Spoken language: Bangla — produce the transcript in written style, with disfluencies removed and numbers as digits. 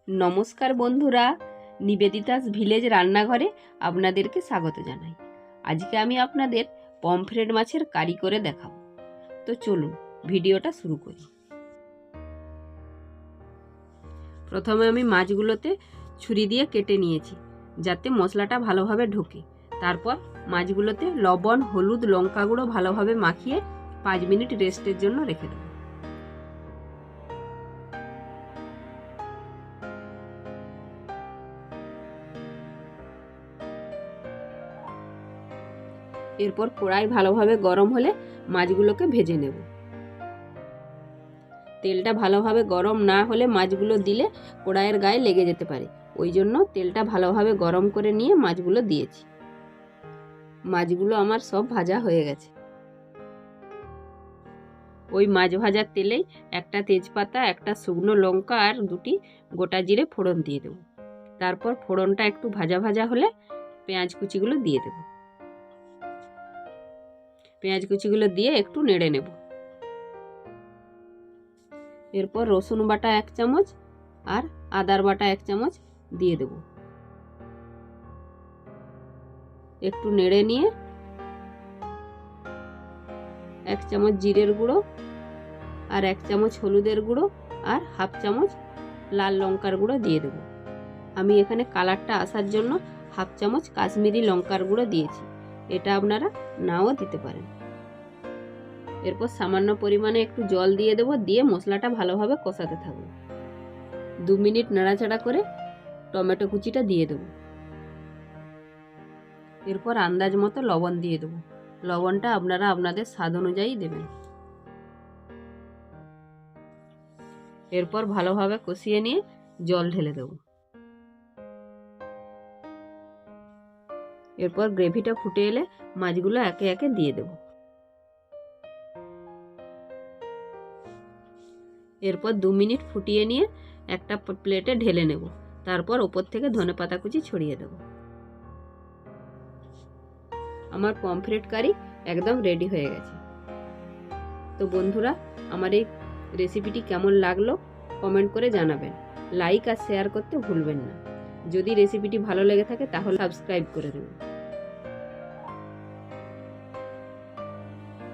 নমস্কার বন্ধুরা, নিবেদিতাস ভিলেজ রান্নাঘরে আপনাদেরকে স্বাগত জানাই। আজকে আমি আপনাদের পমফ্রেট মাছের কারি করে দেখাবো। তো চলুন ভিডিওটা শুরু করি। প্রথমে আমি মাছগুলোতে ছুরি দিয়ে কেটে নিয়েছি যাতে মশলাটা ভালোভাবে ঢোকে। তারপর মাছগুলোতে লবণ, হলুদ, লঙ্কা গুঁড়ো ভালোভাবে মাখিয়ে 5 মিনিট রেস্টের জন্য রেখে দেবো। এরপর কড়াই ভালোভাবে গরম হলে মাছগুলোকে ভেজে নেব। তেলটা ভালোভাবে গরম না হলে মাছগুলো দিলে কড়াইয়ের গায়ে লেগে যেতে পারে, ওই জন্য তেলটা ভালোভাবে গরম করে নিয়ে মাছগুলো দিয়েছি। মাছগুলো আমার সব ভাজা হয়ে গেছে। ওই মাছ ভাজার তেলেই একটা তেজপাতা, একটা শুকনো লঙ্কা আর 2টি গোটা জিরে ফোড়ন দিয়ে দেবো। তারপর ফোড়নটা একটু ভাজা ভাজা হলে পেঁয়াজ কুচিগুলো দিয়ে দেবো। পেঁয়াজ কুচিগুলো দিয়ে একটু নেড়ে নেব। এরপর রসুন বাটা 1 চামচ আর আদার বাটা 1 চামচ দিয়ে দেব। একটু নেড়ে নিয়ে 1 চামচ জিরের গুঁড়ো আর 1 চামচ হলুদের গুঁড়ো আর 1/2 চামচ লাল লঙ্কার গুঁড়ো দিয়ে দেব। আমি এখানে কালারটা আসার জন্য 1/2 চামচ কাশ্মীরি লঙ্কার গুঁড়ো দিয়েছি, এটা আপনারা নাও দিতে পারেন। এরপর সামান্য পরিমাণে একটু জল দিয়ে দেবো, দিয়ে মশলাটা ভালোভাবে কষাতে থাকবো। 2 মিনিট নাড়াচাড়া করে টমেটো কুচিটা দিয়ে দেবো। এরপর আন্দাজ মতো লবণ দিয়ে দেবো। লবণটা আপনারা আপনাদের স্বাদ অনুযায়ী দেবেন। এরপর ভালোভাবে কষিয়ে নিয়ে জল ঢেলে দেব। এরপর গ্রেভিটা ফুটে এলে মাছগুলো একে একে দিয়ে দেব। এরপর 2 মিনিট ফুটিয়ে নিয়ে একটা প্লেটে ঢেলে নেব। তারপর ওপর থেকে ধনেপাতা কুচি ছড়িয়ে দেব। আমার পমফ্রেট কারি একদম রেডি হয়ে গেছে। তো বন্ধুরা, আমার এই রেসিপিটি কেমন লাগলো কমেন্ট করে জানাবেন। লাইক আর শেয়ার করতে ভুলবেন না। যদি রেসিপিটি ভালো লেগে থাকে তাহলে সাবস্ক্রাইব করে দেবেন।